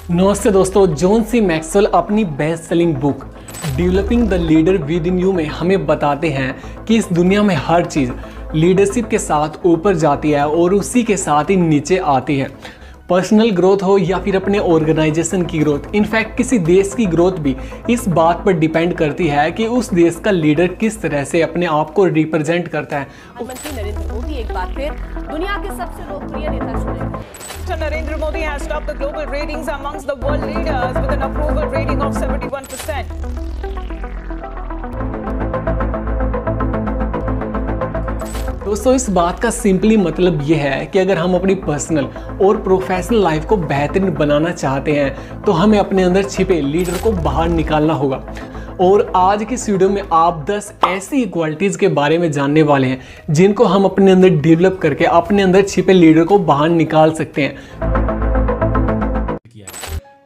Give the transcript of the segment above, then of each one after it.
नमस्ते दोस्तों, John C Maxwell अपनी best selling book developing the leader with in you में हमें बताते हैं कि इस दुनिया में हर चीज़ लीडरशिप के साथ ऊपर जाती है और उसी के साथ ही नीचे आती है। पर्सनल ग्रोथ हो या फिर अपने ऑर्गेनाइजेशन की ग्रोथ, इनफैक्ट किसी देश की ग्रोथ भी इस बात पर डिपेंड करती है कि उस देश का लीडर किस तरह से अपने आप को रिप्रेजेंट करता है। प्रधानमंत्री नरेंद्र मोदी एक बार फिर दुनिया के सबसे लोकप्रिय नेता चुने गए। Narendra Modi has topped the global ratings amongst the world leaders with an approval rating of 71%. दोस्तों, इस बात का सिंपली मतलब यह है कि अगर हम अपनी पर्सनल और प्रोफेशनल लाइफ को बेहतरीन बनाना चाहते हैं तो हमें अपने अंदर छिपे लीडर को बाहर निकालना होगा। और आज की इस वीडियो में आप 10 ऐसी क्वालिटीज़ के बारे में जानने वाले हैं जिनको हम अपने अंदर डेवलप करके अपने अंदर छिपे लीडर को बाहर निकाल सकते हैं।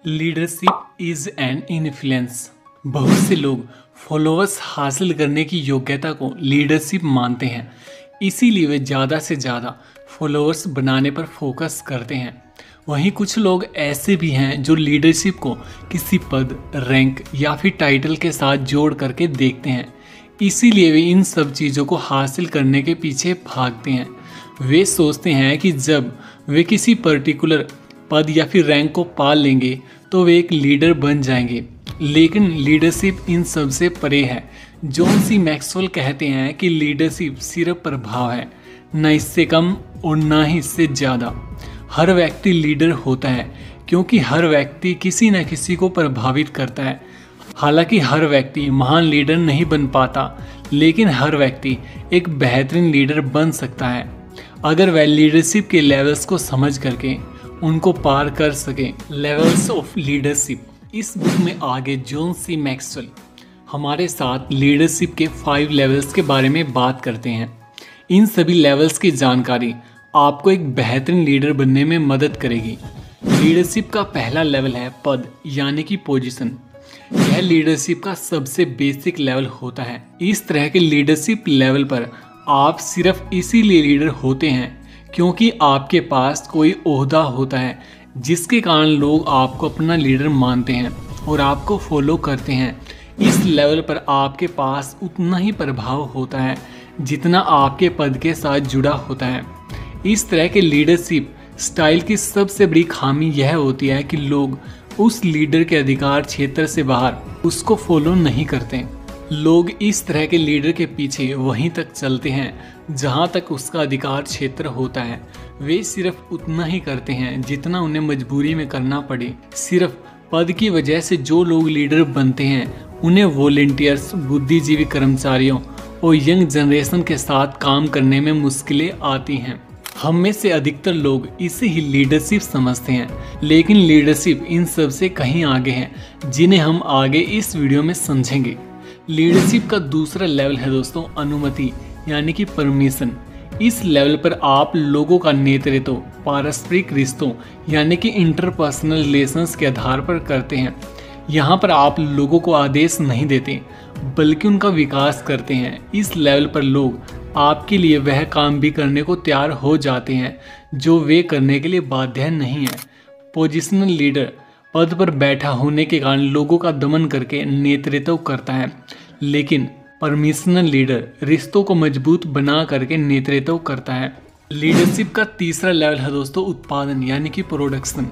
Leadership is an influence. बहुत से लोग फॉलोअर्स हासिल करने की योग्यता को लीडरशिप मानते हैं, इसीलिए वे ज़्यादा से ज़्यादा फॉलोअर्स बनाने पर फोकस करते हैं। वहीं कुछ लोग ऐसे भी हैं जो लीडरशिप को किसी पद, रैंक या फिर टाइटल के साथ जोड़ करके देखते हैं, इसीलिए वे इन सब चीज़ों को हासिल करने के पीछे भागते हैं। वे सोचते हैं कि जब वे किसी पर्टिकुलर पद या फिर रैंक को पा लेंगे तो वे एक लीडर बन जाएंगे, लेकिन लीडरशिप इन सब से परे है। जॉन सी मैक्सवेल कहते हैं कि लीडरशिप सिर्फ प्रभाव है, न इससे कम और न ही इससे ज़्यादा। हर व्यक्ति लीडर होता है क्योंकि हर व्यक्ति किसी न किसी को प्रभावित करता है। हालांकि हर व्यक्ति महान लीडर नहीं बन पाता, लेकिन हर व्यक्ति एक बेहतरीन लीडर बन सकता है अगर वह लीडरशिप के लेवल्स को समझ करके उनको पार कर सके। Levels of leadership. इस बुक में आगे जॉन सी मैक्सवेल हमारे साथ लीडरशिप के 5 लेवल्स के बारे में बात करते हैं। इन सभी लेवल्स की जानकारी आपको एक बेहतरीन लीडर बनने में मदद करेगी। लीडरशिप का पहला लेवल है पद यानी कि पोजीशन। यह लीडरशिप का सबसे बेसिक लेवल होता है। इस तरह के लीडरशिप लेवल पर आप सिर्फ इसीलिए लीडर होते हैं क्योंकि आपके पास कोई ओहदा होता है जिसके कारण लोग आपको अपना लीडर मानते हैं और आपको फॉलो करते हैं। इस लेवल पर आपके पास उतना ही प्रभाव होता है जितना आपके पद के साथ जुड़ा होता है। इस तरह के लीडरशिप स्टाइल की सबसे बड़ी खामी यह होती है कि लोग उस लीडर के अधिकार क्षेत्र से बाहर उसको फॉलो नहीं करते। लोग इस तरह के लीडर के पीछे वहीं तक चलते हैं जहां तक उसका अधिकार क्षेत्र होता है। वे सिर्फ उतना ही करते हैं जितना उन्हें मजबूरी में करना पड़े। सिर्फ पद की वजह से जो लोग लीडर बनते हैं उन्हें वॉलंटियर्स, बुद्धिजीवी कर्मचारियों और यंग जनरेशन के साथ काम करने में मुश्किलें आती हैं। हम में से अधिकतर लोग इसे ही लीडरशिप समझते हैं, लेकिन लीडरशिप इन सब से कहीं आगे है जिन्हें हम आगे इस वीडियो में समझेंगे। लीडरशिप का दूसरा लेवल है दोस्तों अनुमति यानी कि परमिशन। इस लेवल पर आप लोगों का नेतृत्व पारस्परिक रिश्तों यानी कि इंटरपर्सनल रिलेशंस के आधार पर करते हैं। यहाँ पर आप लोगों को आदेश नहीं देते बल्कि उनका विकास करते हैं। इस लेवल पर लोग आपके लिए वह काम भी करने को तैयार हो जाते हैं जो वे करने के लिए बाध्य नहीं है। पोजिशनल लीडर पद पर बैठा होने के कारण लोगों का दमन करके नेतृत्व करता है, लेकिन परमिशनल लीडर रिश्तों को मजबूत बना करके नेतृत्व करता है। लीडरशिप का तीसरा लेवल है दोस्तों उत्पादन यानी कि प्रोडक्शन।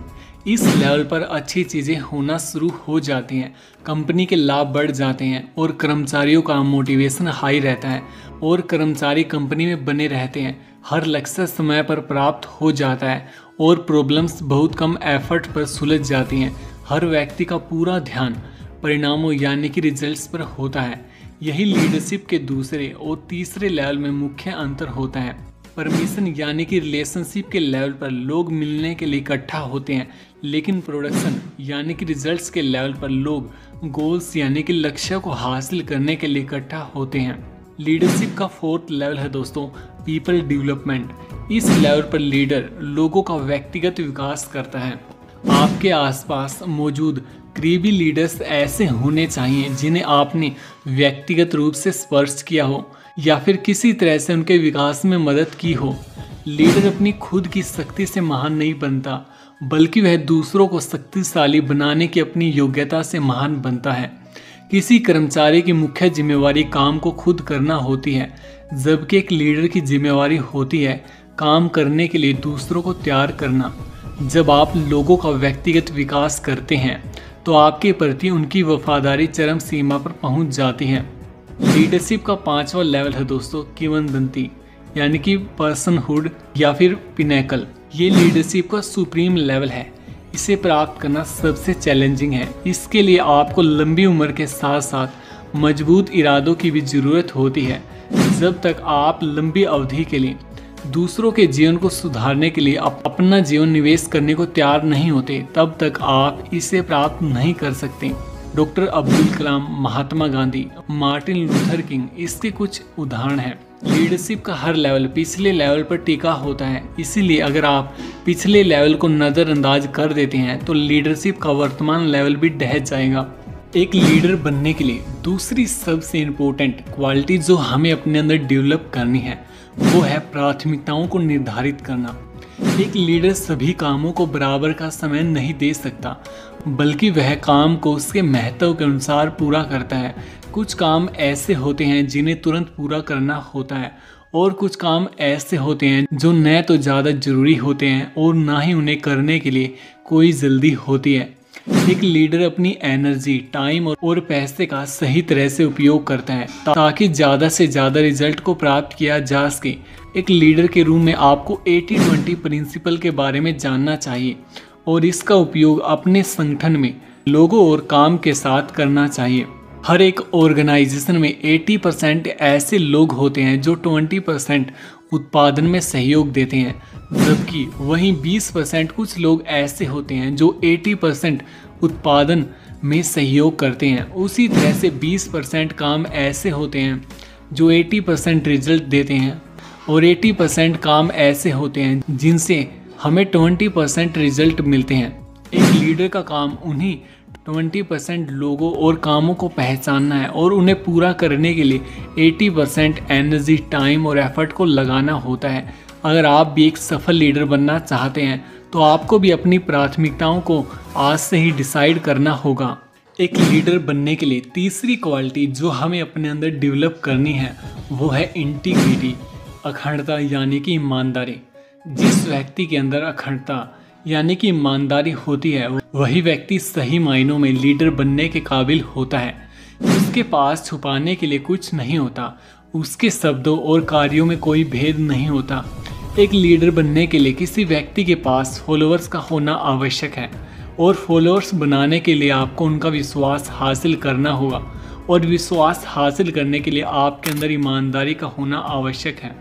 इस लेवल पर अच्छी चीज़ें होना शुरू हो जाती हैं, कंपनी के लाभ बढ़ जाते हैं और कर्मचारियों का मोटिवेशन हाई रहता है और कर्मचारी कंपनी में बने रहते हैं। हर लक्ष्य समय पर प्राप्त हो जाता है और प्रॉब्लम्स बहुत कम एफर्ट पर सुलझ जाती हैं। हर व्यक्ति का पूरा ध्यान परिणामों यानी कि रिजल्ट्स पर होता है। यही लीडरशिप के दूसरे और तीसरे लेवल में मुख्य अंतर होता है। परमिशन यानी कि रिलेशनशिप के लेवल पर लोग मिलने के लिए इकट्ठा होते हैं, लेकिन प्रोडक्शन यानी कि रिजल्ट्स के लेवल पर लोग गोल्स यानी कि लक्ष्य को हासिल करने के लिए इकट्ठा होते हैं। लीडरशिप का फोर्थ लेवल है दोस्तों पीपल डेवलपमेंट। इस लेवल पर लीडर लोगों का व्यक्तिगत विकास करता है। आपके आसपास मौजूद करीबी लीडर्स ऐसे होने चाहिए जिन्हें आपने व्यक्तिगत रूप से स्पर्श किया हो या फिर किसी तरह से उनके विकास में मदद की हो। लीडर अपनी खुद की शक्ति से महान नहीं बनता, बल्कि वह दूसरों को शक्तिशाली बनाने की अपनी योग्यता से महान बनता है। किसी कर्मचारी की मुख्य जिम्मेवारी काम को खुद करना होती है, जबकि एक लीडर की जिम्मेवारी होती है काम करने के लिए दूसरों को तैयार करना। जब आप लोगों का व्यक्तिगत विकास करते हैं तो आपके प्रति उनकी वफादारी चरम सीमा पर पहुंच जाती है। लीडरशिप का 5वां लेवल है दोस्तों किंवदंती, यानी कि पर्सनहुड या फिर पिनेकल। ये लीडरशिप का सुप्रीम लेवल है। इसे प्राप्त करना सबसे चैलेंजिंग है। इसके लिए आपको लंबी उम्र के साथ साथ मजबूत इरादों की भी ज़रूरत होती है। जब तक आप लंबी अवधि के लिए दूसरों के जीवन को सुधारने के लिए अपना जीवन निवेश करने को तैयार नहीं होते, तब तक आप इसे प्राप्त नहीं कर सकते। Doctor Abdul Kalam, Mahatma Gandhi, Martin Luther king इसके कुछ उदाहरण हैं। लीडरशिप का हर लेवल पिछले लेवल पर टिका होता है, इसीलिए अगर आप पिछले लेवल को नज़रअंदाज कर देते हैं तो लीडरशिप का वर्तमान लेवल भी ढह जाएगा। एक लीडर बनने के लिए दूसरी सबसे इम्पोर्टेंट क्वालिटी जो हमें अपने अंदर डेवलप करनी है वो है प्राथमिकताओं को निर्धारित करना। एक लीडर सभी कामों को बराबर का समय नहीं दे सकता, बल्कि वह काम को उसके महत्व के अनुसार पूरा करता है। कुछ काम ऐसे होते हैं जिन्हें तुरंत पूरा करना होता है और कुछ काम ऐसे होते हैं जो न तो ज़्यादा जरूरी होते हैं और ना ही उन्हें करने के लिए कोई जल्दी होती है। एक लीडर अपनी एनर्जी, टाइम और पैसे का सही तरह से उपयोग करता है ताकि ज़्यादा से ज़्यादा रिजल्ट को प्राप्त किया जा सके। एक लीडर के रूप में आपको 80-20 प्रिंसिपल के बारे में जानना चाहिए और इसका उपयोग अपने संगठन में लोगों और काम के साथ करना चाहिए। हर एक ऑर्गेनाइजेशन में 80% ऐसे लोग होते हैं जो 20% उत्पादन में सहयोग देते हैं, जबकि वहीं 20% कुछ लोग ऐसे होते हैं जो 80% उत्पादन में सहयोग करते हैं। उसी तरह से 20% काम ऐसे होते हैं जो 80% रिजल्ट देते हैं और 80% काम ऐसे होते हैं जिनसे हमें 20% रिजल्ट मिलते हैं। एक लीडर का काम उन्हीं 20% लोगों और कामों को पहचानना है और उन्हें पूरा करने के लिए 80% एनर्जी, टाइम और एफर्ट को लगाना होता है। अगर आप भी एक सफल लीडर बनना चाहते हैं तो आपको भी अपनी प्राथमिकताओं को आज से ही डिसाइड करना होगा। एक लीडर बनने के लिए तीसरी क्वालिटी जो हमें अपने अंदर डेवलप करनी है वो है इंटीग्रिटी, अखंडता यानी कि ईमानदारी। जिस व्यक्ति के अंदर अखंडता यानी कि ईमानदारी होती है वही व्यक्ति सही मायनों में लीडर बनने के काबिल होता है। उसके पास छुपाने के लिए कुछ नहीं होता, उसके शब्दों और कार्यों में कोई भेद नहीं होता। एक लीडर बनने के लिए किसी व्यक्ति के पास फॉलोअर्स का होना आवश्यक है और फॉलोअर्स बनाने के लिए आपको उनका विश्वास हासिल करना होगा और विश्वास हासिल करने के लिए आपके अंदर ईमानदारी का होना आवश्यक है।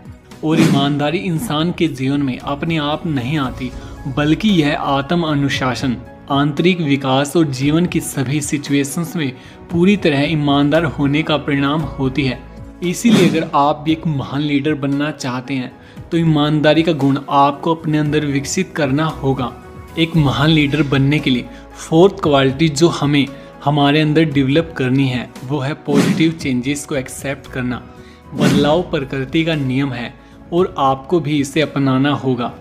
और ईमानदारी इंसान के जीवन में अपने आप नहीं आती, बल्कि यह आत्म अनुशासन, आंतरिक विकास और जीवन की सभी सिचुएशंस में पूरी तरह ईमानदार होने का परिणाम होती है। इसीलिए अगर आप भी एक महान लीडर बनना चाहते हैं तो ईमानदारी का गुण आपको अपने अंदर विकसित करना होगा। एक महान लीडर बनने के लिए फोर्थ क्वालिटी जो हमें हमारे अंदर डेवलप करनी है वो है पॉजिटिव चेंजेस को एक्सेप्ट करना। बदलाव प्रकृति का नियम है और आपको भी इसे अपनाना होगा।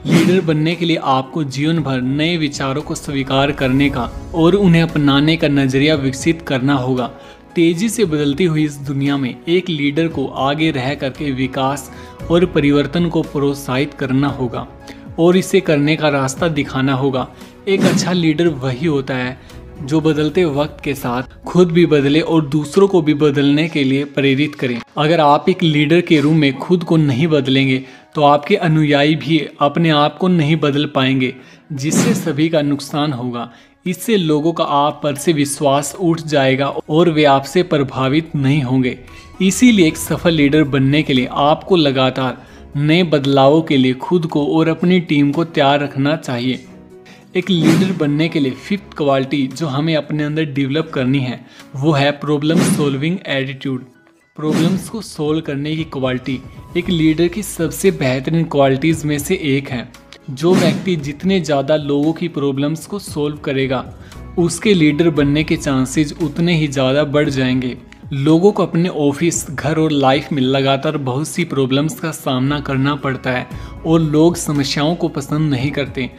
लीडर बनने के लिए आपको जीवन भर नए विचारों को स्वीकार करने का और उन्हें अपनाने का नजरिया विकसित करना होगा। तेजी से बदलती हुई इस दुनिया में एक लीडर को आगे रह करके विकास और परिवर्तन को प्रोत्साहित करना होगा और इसे करने का रास्ता दिखाना होगा। एक अच्छा लीडर वही होता है जो बदलते वक्त के साथ खुद भी बदले और दूसरों को भी बदलने के लिए प्रेरित करें। अगर आप एक लीडर के रूप में खुद को नहीं बदलेंगे तो आपके अनुयायी भी अपने आप को नहीं बदल पाएंगे, जिससे सभी का नुकसान होगा। इससे लोगों का आप पर से विश्वास उठ जाएगा और वे आपसे प्रभावित नहीं होंगे। इसीलिए एक सफल लीडर बनने के लिए आपको लगातार नए बदलावों के लिए खुद को और अपनी टीम को तैयार रखना चाहिए। एक लीडर बनने के लिए फिफ्थ क्वालिटी जो हमें अपने अंदर डेवलप करनी है वो है प्रॉब्लम सॉल्विंग एटीट्यूड। प्रॉब्लम्स को सोल्व करने की क्वालिटी एक लीडर की सबसे बेहतरीन क्वालिटीज़ में से एक है। जो व्यक्ति जितने ज़्यादा लोगों की प्रॉब्लम्स को सोल्व करेगा उसके लीडर बनने के चांसेस उतने ही ज़्यादा बढ़ जाएंगे। लोगों को अपने ऑफिस, घर और लाइफ में लगातार बहुत सी प्रॉब्लम्स का सामना करना पड़ता है और लोग समस्याओं को पसंद नहीं करते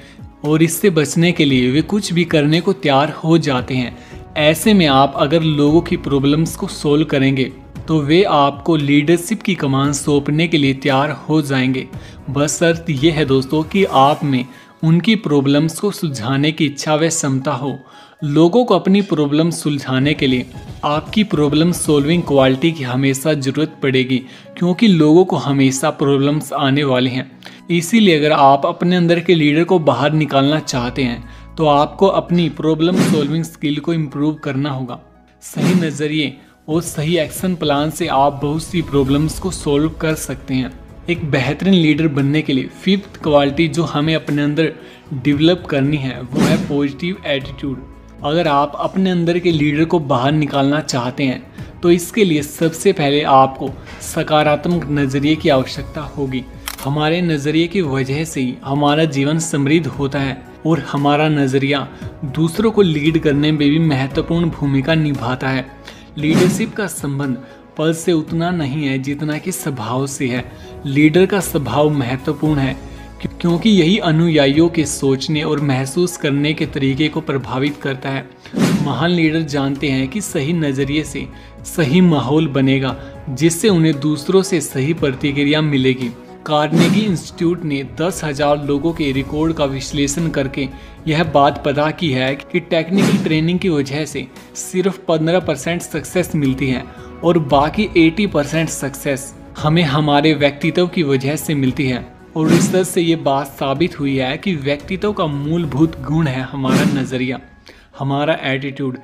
और इससे बचने के लिए वे कुछ भी करने को तैयार हो जाते हैं। ऐसे में आप अगर लोगों की प्रॉब्लम्स को सोल्व करेंगे तो वे आपको लीडरशिप की कमान सौंपने के लिए तैयार हो जाएंगे। बस शर्त यह है दोस्तों कि आप में उनकी प्रॉब्लम्स को सुलझाने की इच्छा व क्षमता हो। लोगों को अपनी प्रॉब्लम सुलझाने के लिए आपकी प्रॉब्लम सॉल्विंग क्वालिटी की हमेशा ज़रूरत पड़ेगी, क्योंकि लोगों को हमेशा प्रॉब्लम्स आने वाली हैं। इसीलिए अगर आप अपने अंदर के लीडर को बाहर निकालना चाहते हैं तो आपको अपनी प्रॉब्लम सॉल्विंग स्किल को इम्प्रूव करना होगा। सही नज़रिए और सही एक्शन प्लान से आप बहुत सी प्रॉब्लम्स को सॉल्व कर सकते हैं। एक बेहतरीन लीडर बनने के लिए फिफ्थ क्वालिटी जो हमें अपने अंदर डेवलप करनी है वो है पॉजिटिव एटीट्यूड। अगर आप अपने अंदर के लीडर को बाहर निकालना चाहते हैं तो इसके लिए सबसे पहले आपको सकारात्मक नज़रिए की आवश्यकता होगी। हमारे नज़रिए की वजह से ही हमारा जीवन समृद्ध होता है और हमारा नज़रिया दूसरों को लीड करने में भी महत्वपूर्ण भूमिका निभाता है। लीडरशिप का संबंध पद से उतना नहीं है जितना कि स्वभाव से है। लीडर का स्वभाव महत्वपूर्ण है क्योंकि यही अनुयायियों के सोचने और महसूस करने के तरीके को प्रभावित करता है। महान लीडर जानते हैं कि सही नज़रिए से सही माहौल बनेगा जिससे उन्हें दूसरों से सही प्रतिक्रिया मिलेगी। कार्नेगी इंस्टीट्यूट ने 10,000 लोगों के रिकॉर्ड का विश्लेषण करके यह बात पता की है कि टेक्निकल ट्रेनिंग की वजह से सिर्फ 15% सक्सेस मिलती है और बाकी 80% सक्सेस हमें हमारे व्यक्तित्व की वजह से मिलती है। और रिसर्च से ये बात साबित हुई है कि व्यक्तित्व का मूलभूत गुण है हमारा नज़रिया, हमारा एटीट्यूड।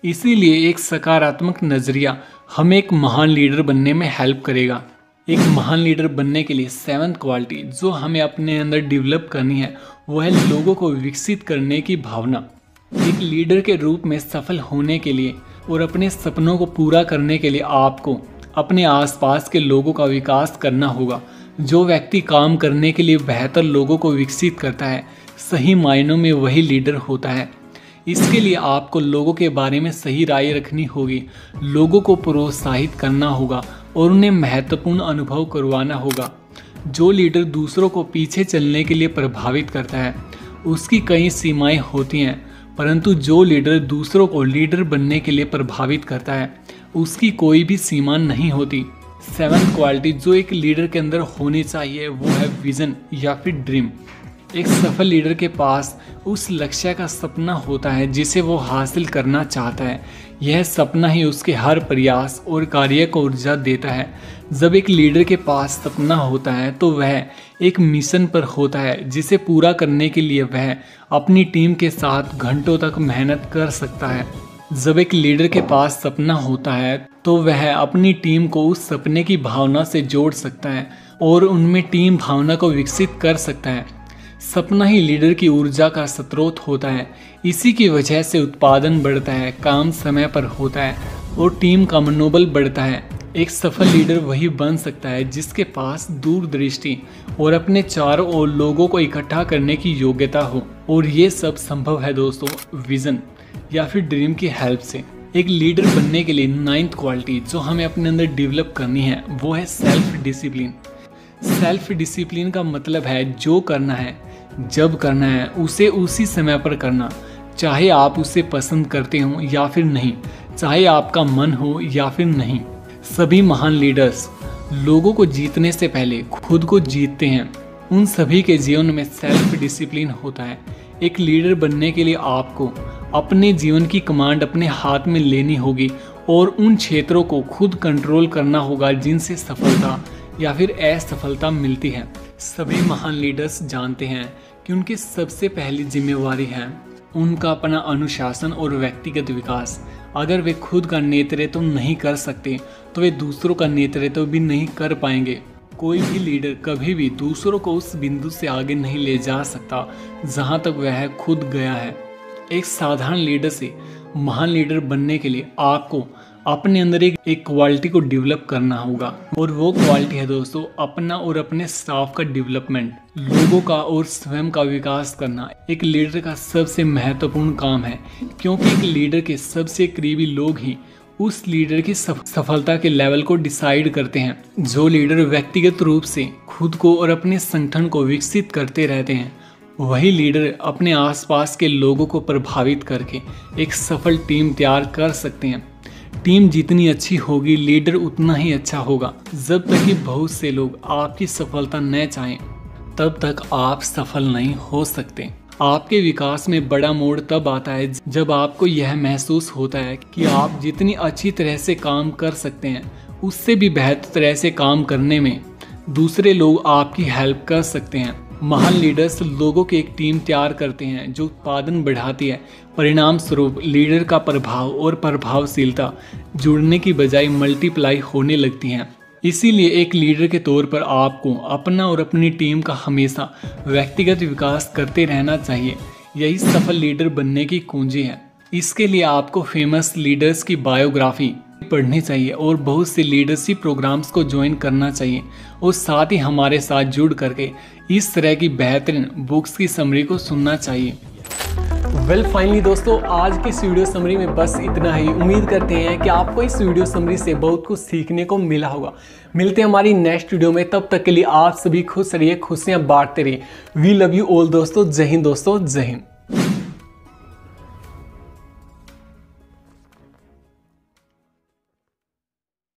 इसीलिए एक सकारात्मक नज़रिया हमें एक महान लीडर बनने में हेल्प करेगा। एक महान लीडर बनने के लिए 7th क्वालिटी जो हमें अपने अंदर डेवलप करनी है वो है लोगों को विकसित करने की भावना। एक लीडर के रूप में सफल होने के लिए और अपने सपनों को पूरा करने के लिए आपको अपने आसपास के लोगों का विकास करना होगा। जो व्यक्ति काम करने के लिए बेहतर लोगों को विकसित करता है सही मायनों में वही लीडर होता है। इसके लिए आपको लोगों के बारे में सही राय रखनी होगी, लोगों को प्रोत्साहित करना होगा और उन्हें महत्वपूर्ण अनुभव करवाना होगा। जो लीडर दूसरों को पीछे चलने के लिए प्रभावित करता है उसकी कई सीमाएं होती हैं, परंतु जो लीडर दूसरों को लीडर बनने के लिए प्रभावित करता है उसकी कोई भी सीमा नहीं होती। 7th क्वालिटी जो एक लीडर के अंदर होनी चाहिए वो है विजन या फिर ड्रीम। एक सफल लीडर के पास उस लक्ष्य का सपना होता है जिसे वो हासिल करना चाहता है। यह सपना ही उसके हर प्रयास और कार्य को ऊर्जा देता है। जब एक लीडर के पास सपना होता है तो वह एक मिशन पर होता है जिसे पूरा करने के लिए वह अपनी टीम के साथ घंटों तक मेहनत कर सकता है। जब एक लीडर के पास सपना होता है तो वह अपनी टीम को उस सपने की भावना से जोड़ सकता है और उनमें टीम भावना को विकसित कर सकता है। सपना ही लीडर की ऊर्जा का स्रोत होता है। इसी की वजह से उत्पादन बढ़ता है, काम समय पर होता है और टीम का मनोबल बढ़ता है। एक सफल लीडर वही बन सकता है जिसके पास दूरदृष्टि और अपने चारों ओर लोगों को इकट्ठा करने की योग्यता हो। और ये सब संभव है दोस्तों विजन या फिर ड्रीम की हेल्प से। एक लीडर बनने के लिए 9th क्वालिटी जो हमें अपने अंदर डेवलप करनी है वो है सेल्फ डिसिप्लिन। सेल्फ डिसिप्लिन का मतलब है जो करना है जब करना है उसे उसी समय पर करना, चाहे आप उसे पसंद करते हो या फिर नहीं, चाहे आपका मन हो या फिर नहीं। सभी महान लीडर्स लोगों को जीतने से पहले खुद को जीतते हैं। उन सभी के जीवन में सेल्फ डिसिप्लिन होता है। एक लीडर बनने के लिए आपको अपने जीवन की कमांड अपने हाथ में लेनी होगी और उन क्षेत्रों को खुद कंट्रोल करना होगा जिनसे सफलता या फिर असफलता मिलती है। सभी महान लीडर्स जानते हैं कि उनकी सबसे पहली जिम्मेवारी है उनका अपना अनुशासन और व्यक्तिगत विकास। अगर वे खुद का नेतृत्व नहीं कर सकते तो वे दूसरों का नेतृत्व भी नहीं कर पाएंगे। कोई भी लीडर कभी भी दूसरों को उस बिंदु से आगे नहीं ले जा सकता जहां तक वह खुद गया है। एक साधारण लीडर से महान लीडर बनने के लिए आपको अपने अंदर एक क्वालिटी को डेवलप करना होगा और वो क्वालिटी है दोस्तों अपना और अपने स्टाफ का डेवलपमेंट। लोगों का और स्वयं का विकास करना एक लीडर का सबसे महत्वपूर्ण काम है, क्योंकि एक लीडर के सबसे करीबी लोग ही उस लीडर की सफलता के लेवल को डिसाइड करते हैं। जो लीडर व्यक्तिगत रूप से खुद को और अपने संगठन को विकसित करते रहते हैं वही लीडर अपने आसपास के लोगों को प्रभावित करके एक सफल टीम तैयार कर सकते हैं। टीम जितनी अच्छी होगी, लीडर उतना ही अच्छा होगा। जब तक कि बहुत से लोग आपकी सफलता न चाहें, तब तक आप सफल नहीं हो सकते। आपके विकास में बड़ा मोड़ तब आता है जब आपको यह महसूस होता है कि आप जितनी अच्छी तरह से काम कर सकते हैं, उससे भी बेहतर तरह से काम करने में दूसरे लोग आपकी हेल्प कर सकते हैं। महान लीडर्स लोगों की एक टीम तैयार करते हैं जो उत्पादन बढ़ाती है। परिणाम स्वरूप लीडर का प्रभाव और प्रभावशीलता जुड़ने की बजाय मल्टीप्लाई होने लगती हैं। इसीलिए एक लीडर के तौर पर आपको अपना और अपनी टीम का हमेशा व्यक्तिगत विकास करते रहना चाहिए। यही सफल लीडर बनने की कुंजी है। इसके लिए आपको फेमस लीडर्स की बायोग्राफी पढ़नी चाहिए और बहुत से लीडरशिप प्रोग्राम्स को ज्वाइन करना चाहिए और साथ ही हमारे साथ जुड़ करके इस तरह की बेहतरीन बुक्स की समरी को सुनना चाहिए। वेल फाइनली दोस्तों, आज की इस वीडियो समरी में बस इतना ही। उम्मीद करते हैं कि आपको इस वीडियो समरी से बहुत कुछ सीखने को मिला होगा। मिलते हैं हमारी नेक्स्ट वीडियो में, तब तक के लिए आप सभी खुश रहिए, खुशियां बांटते रहिए। वी लव यू ऑल दोस्तों। जय हिंद दोस्तों, जय हिंद।